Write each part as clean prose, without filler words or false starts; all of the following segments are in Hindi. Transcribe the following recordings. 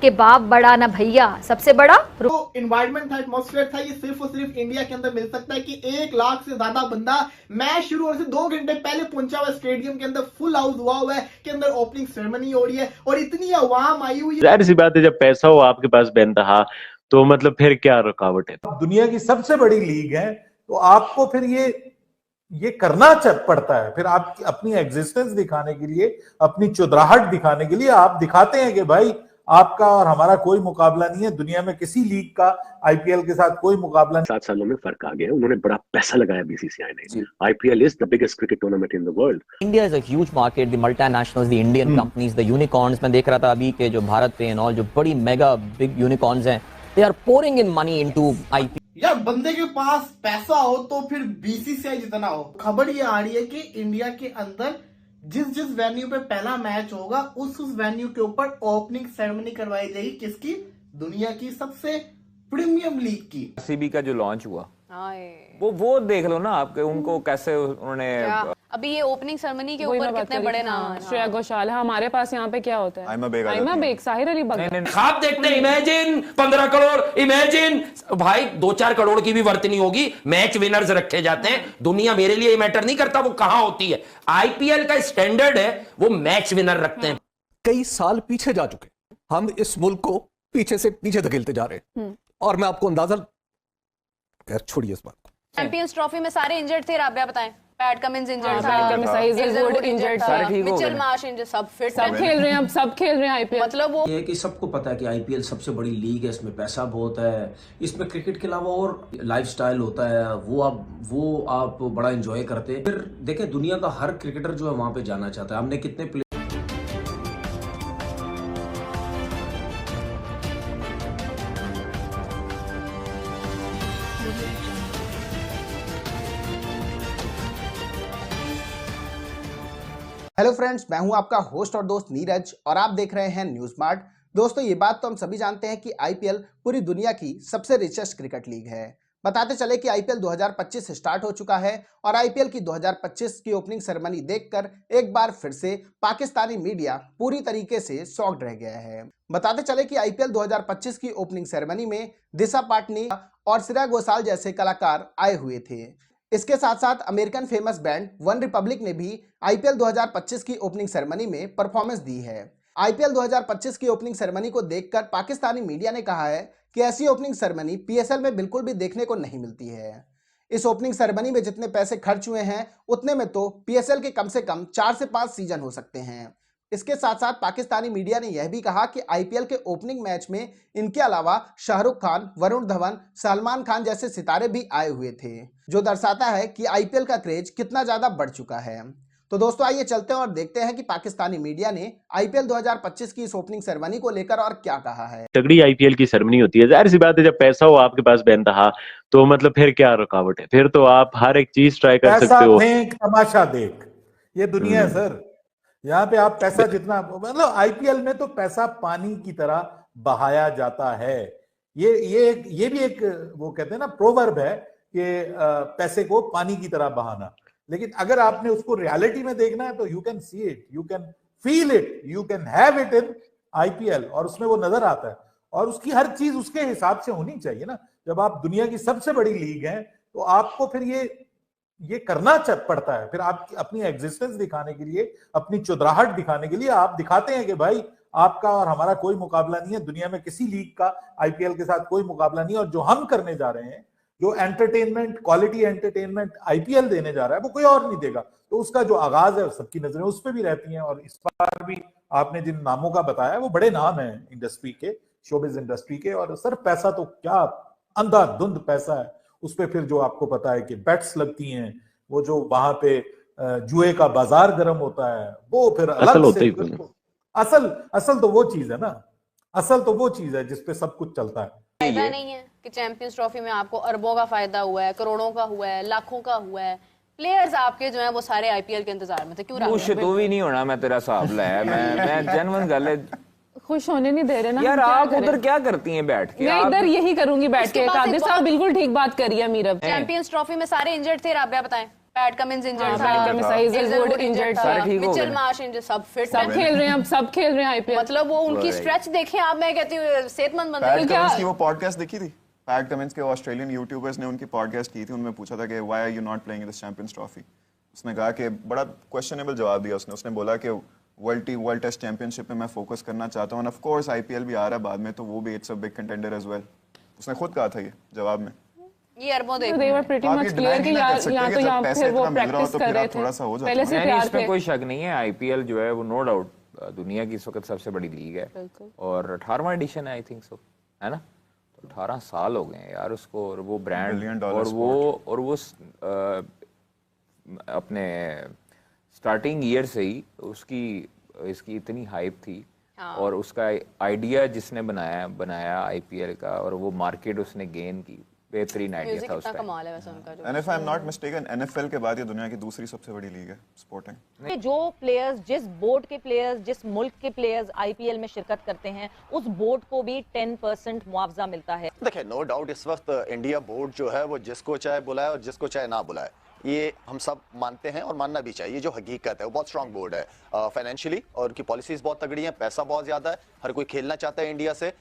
कि बाप बड़ा ना भैया सबसे बड़ा। तो इन्वायरमेंट था, एटमॉस्फेयर था, ये सिर्फ और सिर्फ इंडिया के अंदर मिल सकता है कि 1 लाख से ज्यादा बंदा मैच शुरू होने से 2 घंटे पहले पहुंचा हुआ स्टेडियम के अंदर, फुल हाउस हुआ है के अंदर, ओपनिंग सेरेमनी हो रही है और इतनी अवाम आई हुई है। जाहिर सी बात है, जब पैसा हो आपके पास बेंतहा, तो मतलब फिर क्या रुकावट है। दुनिया की सबसे बड़ी लीग है, तो आपको फिर ये करना पड़ता है। फिर आप अपनी एग्जिस्टेंस दिखाने के लिए, अपनी चुदराहट दिखाने के लिए आप दिखाते हैं कि भाई आपका और हमारा कोई मुकाबला नहीं है, दुनिया में किसी लीग का आईपीएल के साथ कोई मुकाबला नहीं। 7 सालों में फर्क आ गया, उन्होंने बड़ा पैसा लगाया बीसीसीआई ने। IPL is the biggest cricket tournament in the world. India is a huge market, the multinationals, the Indian companies, the unicorns. मैं देख रहा था अभी के जो भारत पे एंड ऑल जो बड़ी मेगा बिग यूनिकॉर्न्स हैं, they are pouring in money into IPL. यार बंदे के पास पैसा हो तो फिर बीसीसीआई जितना हो। खबर ये आ रही है कि इंडिया के अंदर जिस वेन्यू पे पहला मैच होगा उस वेन्यू के ऊपर ओपनिंग सेरेमनी करवाई जाएगी। किसकी? दुनिया की सबसे प्रीमियम लीग की। आरसीबी का जो लॉन्च हुआ, वो देख लो ना आपके, उनको कैसे उन्होंने अभी ये ओपनिंग सेरेमनी के ऊपर कितने बड़े नाम हैं। श्रेया घोषाल है हमारे पास, यहाँ पे क्या होता है? आइमा बेग, साहिर अली बंगा। खाब देखते हैं, इमेजिन 15 करोड़, इमेजिन भाई 2-4 करोड़ की भी वर्थ नहीं होगी, मैच विनर्स रखे जाते हैं। दुनिया मेरे लिए मैटर नहीं करता वो कहां होती है, आईपीएल का स्टैंडर्ड है वो मैच विनर रखते हैं। कई साल पीछे जा चुके, हम इस मुल्क को पीछे से पीछे धकेलते जा रहे हैं। और मैं आपको अंदाजा, खैर छोड़िए इस बात को। चैंपियंस ट्रॉफी में सारे इंजर्ड थे, राबिया बताएं। पैट कमिंस इंजर्ड था, इंजर्ड था, मिचेल मार्श इंजर्ड, सब फिट सब खेल रहे हैं, अब सब खेल रहे हैं आईपीएल। मतलब वो ये कि सबको पता है कि आईपीएल सबसे बड़ी लीग है, इसमें पैसा बहुत है, इसमें क्रिकेट के अलावा और लाइफस्टाइल होता है, वो आप बड़ा एंजॉय करते हैं। फिर देखें, दुनिया का हर क्रिकेटर जो है वहां पे जाना चाहता है। हमने कितने हेलो फ्रेंड्स, मैं हूं आपका होस्ट और दोस्त नीरज और आप देख रहे हैं न्यूज स्मार्ट। दोस्तों, ये बात तो हम सभी जानते हैं कि आईपीएल पूरी दुनिया की सबसे रिचेस्ट क्रिकेट लीग है। बताते चले कि आईपीएल 2025 स्टार्ट हो चुका है और आईपीएल की 2025 की ओपनिंग सेरेमनी देखकर एक बार फिर से पाकिस्तानी मीडिया पूरी तरीके से शॉक्ड रह गया है। बताते चले कि आईपीएल 2025 की ओपनिंग सेरेमनी में दिशा पाटनी और श्रेया घोषाल जैसे कलाकार आए हुए थे। इसके साथ साथ American famous bend one Republic ने भी आईपीएल 2025 की ओपनिंग सेरेमनी में परफॉर्मेंस दी है। आईपीएल 2025 की ओपनिंग सेरेमनी को देखकर पाकिस्तानी मीडिया ने कहा है कि ऐसी ओपनिंग सेरेमनी पीएसएल में बिल्कुल भी देखने को नहीं मिलती है। इस ओपनिंग सेरेमनी में जितने पैसे खर्च हुए हैं उतने में तो पीएसएल के कम से कम 4 से 5 सीजन हो सकते हैं। इसके साथ साथ पाकिस्तानी मीडिया ने यह भी कहा कि आईपीएल के ओपनिंग मैच में इनके अलावा शाहरुख खान, वरुण धवन, सलमान खान जैसे सितारे भी आए हुए थे, जो दर्शाता है कि आईपीएल का क्रेज कितना ज्यादा बढ़ चुका है। तो दोस्तों, आइए चलते हैं और देखते हैं कि पाकिस्तानी मीडिया ने आईपीएल 2025 की इस ओपनिंग सेरेमनी को लेकर और क्या कहा है। तगड़ी आईपीएल की सेरेमनी होती है, जाहिर सी बात है, जब पैसा हो आपके पास बेंतहा, तो मतलब फिर क्या रुकावट है। फिर तो आप हर एक चीज ट्राई कर सकते हो। तमाशा देख, ये दुनिया है सर, यहाँ पे आप पैसा जितना, मतलब आईपीएल में तो पैसा पानी की तरह बहाया जाता है। ये भी एक वो कहते हैं ना प्रोवर्ब है कि पैसे को पानी की तरह बहाना। लेकिन अगर आपने उसको रियलिटी में देखना है तो you can see it, you can feel it, you can have it in IPL, और उसमें वो नजर आता है। और उसकी हर चीज उसके हिसाब से होनी चाहिए ना। जब आप दुनिया की सबसे बड़ी लीग है तो आपको फिर ये करना पड़ता है। फिर आप अपनी एग्जिस्टेंस दिखाने के लिए, अपनी चुदराहट दिखाने के लिए आप दिखाते हैं कि भाई आपका और हमारा कोई मुकाबला नहीं है, दुनिया में किसी लीग का आईपीएल के साथ कोई मुकाबला नहीं है। और जो हम करने जा रहे हैं, जो एंटरटेनमेंट, क्वालिटी एंटरटेनमेंट आईपीएल देने जा रहा है, वो कोई और नहीं देगा। तो उसका जो आगाज है सबकी नजरें उस पर भी रहती हैं। और इस बार भी आपने जिन नामों का बताया वो बड़े नाम है इंडस्ट्री के, शोबिज इंडस्ट्री के। और सर पैसा तो क्या अंधाधुंध पैसा है उस पर। फिर जो आपको पता है कि बेट्स लगती हैं, वो जो वहां पे जुए का बाजार गर्म होता है, वो फिर अलग से असल तो वो चीज है ना, असल तो वो चीज है जिसपे सब कुछ चलता है। फायदा नहीं है कि चैंपियंस ट्रॉफी में आपको अरबों का फायदा हुआ है, करोड़ों का हुआ है, लाखों का हुआ है। प्लेयर्स आपके जो है वो सारे आईपीएल के इंतजार में थे। क्यों तो भी नहीं होना, मैं तेरा हिसाब लाया, मैं जेन्युइन गल है। खुश होने नहीं दे रहे ना यार। आप उधर क्या करती हैं बैठ के? मैं इधर यही करूंगी बैठ के। कादिर साहब बिल्कुल ठीक बात करी है मीरब। चैंपियंस ट्रॉफी में सारे इंजर्ड थे, राबिया बताएं। पैट कमिंस इंजर्ड था, पैट कमिंस हेजलवुड इंजर्ड था, मिचेल मार्श इंजर्ड, सब फिट सब खेल रहे हैं, अब सब खेल रहे हैं आईपीएल। मतलब वो उनकी स्ट्रेच देखें आप, मैं कहती हूँ सेहतमंद बंदे। पैट कमिंस की वो पॉडकास्ट देखी थी? पैट कमिंस के ऑस्ट्रेलियन यूट्यूबर्स ने उनकी पॉडकास्ट की थी, उनमें पूछा था कि why are you not playing in the Champions Trophy. उसने कहा कि बड़ा क्वेश्चनेबल जवाब दिया उसने बोला कि वर्ल्ड टेस्ट चैंपियनशिप में मैं फोकस करना चाहता हूँ, ऑफ कोर्स आईपीएल भी आ रहा है बाद में, तो वो भी it's a big contender as well. उसने खुद कहा था ये जवाब में। ये अरबों देखो, they were pretty much clear कि यहाँ तो यहाँ फिर वो प्रैक्टिस कर रहे थे, पहले से तैयार थे। इसमें कोई शक नहीं है, आईपीएल जो है वो नो डाउट दुनिया की इस वक्त सबसे बड़ी लीग है और 18वां एडिशन है आई थिंक सो, है ना? 18 साल हो गए यार उसको, और वो ब्रांड और वो अपने स्टार्टिंग ईयर से ही इसकी इतनी हाइप थी। और उसका आइडिया जिसने बनाया आईपीएल का, और वो मार्केट उसने गेन की, बेहतरीन आइडिया था उसका। कमाल है वैसे उनका जो। And if I am not mistaken, NFL के बाद ये दुनिया की दूसरी सबसे बड़ी लीग है स्पोर्टिंग। जो प्लेयर्स, जिस बोर्ड के प्लेयर्स, जिस मुल्क के प्लेयर्स आईपीएल में शिरकत करते हैं, उस बोर्ड को भी 10% मुआवजा मिलता है। देखिए, नो डाउट इस वक्त इंडिया बोर्ड जो है वो जिसको चाहे बुलाए और जिसको चाहे ना बुलाए, ये हम सब मानते हैं और मानना भी चाहिए। जो हकीकत है वो बहुत स्ट्रांग बोर्ड है फाइनेंशियली, और उनकी पॉलिसीज बहुत तगड़ी हैं, पैसा बहुत ज्यादा है, हर कोई खेलना चाहता है इंडिया से।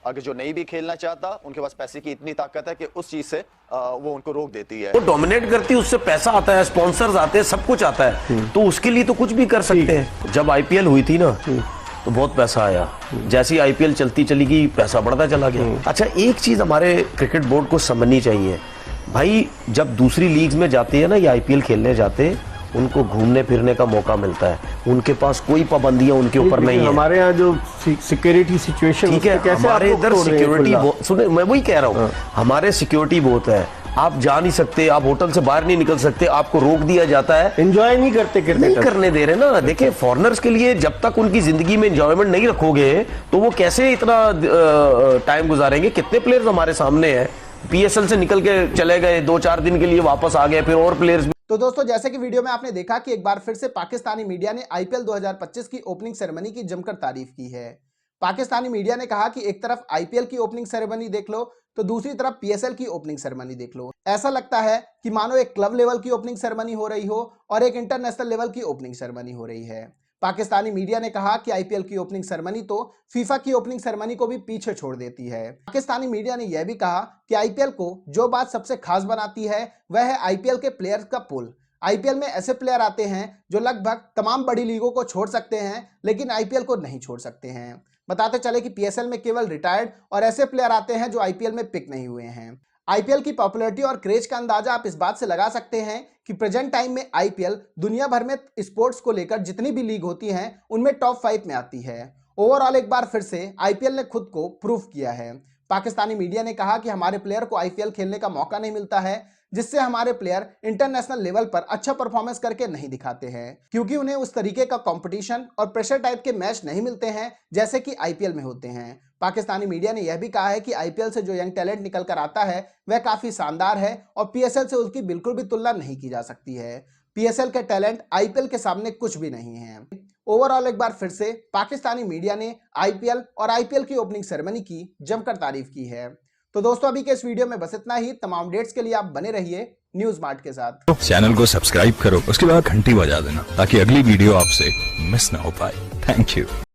अगर जो नहीं भी खेलना चाहता, उनके पास पैसे की इतनी ताकत है कि उस चीज से वो उनको रोक देती है। वो डोमिनेट करती है, उससे पैसा आता है, स्पॉन्सर्स आते हैं, सब कुछ आता है, तो उसके लिए तो कुछ भी कर सकते हैं। जब आईपीएल हुई थी ना तो बहुत पैसा आया, जैसी आईपीएल चलती चली गई पैसा बढ़ता चला गया। अच्छा, एक चीज हमारे क्रिकेट बोर्ड को समझनी चाहिए भाई, जब दूसरी लीग्स में जाते हैं ना, ये आईपीएल खेलने जाते हैं, उनको घूमने फिरने का मौका मिलता है, उनके पास कोई पाबंदियां उनके ऊपर नहीं है। हमारे यहाँ जो सिक्योरिटी सिचुएशन, ठीक है, हमारे इधर सिक्योरिटी, सुने मैं वही कह रहा हूँ, हमारे सिक्योरिटी बहुत है, आप जा नहीं सकते, आप होटल से बाहर नहीं निकल सकते, आपको रोक दिया जाता है, एंजॉय नहीं करने दे रहे ना। देखिए, फॉरेनर्स के लिए जब तक उनकी जिंदगी में एंजॉयमेंट नहीं रखोगे तो वो कैसे इतना टाइम गुजारेंगे? कितने प्लेयर्स हमारे सामने हैं, पीएसएल से निकल के चले गए, 2-4 दिन के लिए वापस आ गए, फिर और प्लेयर्स। तो दोस्तों, जैसे कि वीडियो में आपने देखा कि एक बार फिर से पाकिस्तानी मीडिया ने आईपीएल 2025 की ओपनिंग सेरेमनी की जमकर तारीफ की है। पाकिस्तानी मीडिया ने कहा कि एक तरफ आईपीएल की ओपनिंग सेरेमनी देख लो तो दूसरी तरफ पीएसएल की ओपनिंग सेरेमनी देख लो। ऐसा लगता है कि मानो एक क्लब लेवल की ओपनिंग सेरेमनी हो रही हो और एक इंटरनेशनल लेवल की ओपनिंग सेरेमनी हो रही है। पाकिस्तानी मीडिया ने कहा कि आईपीएल की ओपनिंग सेरेमनी तो फीफा की ओपनिंग सेरेमनी को भी पीछे छोड़ देती है। पाकिस्तानी मीडिया ने यह भी कहा कि आईपीएल को जो बात सबसे खास बनाती है वह है आईपीएल के प्लेयर्स का पूल। आईपीएल में ऐसे प्लेयर आते हैं जो लगभग तमाम बड़ी लीगों को छोड़ सकते हैं, लेकिन आईपीएल को नहीं छोड़ सकते हैं। बताते चले कि पीएसएल में केवल रिटायर्ड और ऐसे प्लेयर आते हैं जो आईपीएल में पिक नहीं हुए हैं। आईपीएल की पॉपुलैरिटी और क्रेज का अंदाजा आप इस बात से लगा सकते हैं कि प्रेजेंट टाइम में आईपीएल दुनिया भर में स्पोर्ट्स को लेकर जितनी भी लीग होती हैं उनमें टॉप 5 में आती है। ओवरऑल एक बार फिर से आईपीएल ने खुद को प्रूव किया है। पाकिस्तानी मीडिया ने कहा कि हमारे प्लेयर को आईपीएल खेलने का मौका नहीं मिलता है, जिससे हमारे प्लेयर इंटरनेशनल लेवल पर अच्छा परफॉर्मेंस करके नहीं दिखाते हैं, क्योंकि उन्हें उस तरीके का कंपटीशन और प्रेशर टाइप के मैच नहीं मिलते हैं जैसे कि आईपीएल में होते हैं। पाकिस्तानी मीडिया ने यह भी कहा है कि आईपीएल से जो यंग टैलेंट निकल कर आता है वह काफी शानदार है और पीएसएल से उसकी बिल्कुल भी तुलना नहीं की जा सकती है। पीएसएल के टैलेंट आईपीएल के सामने कुछ भी नहीं है। ओवरऑल एक बार फिर से पाकिस्तानी मीडिया ने आईपीएल और आईपीएल की ओपनिंग सेरेमनी की जमकर तारीफ की है। तो दोस्तों, अभी के इस वीडियो में बस इतना ही। तमाम अपडेट्स के लिए आप बने रहिए न्यूज मार्ट के साथ। चैनल को सब्सक्राइब करो, उसके बाद घंटी बजा देना ताकि अगली वीडियो आपसे मिस ना हो पाए। Thank you.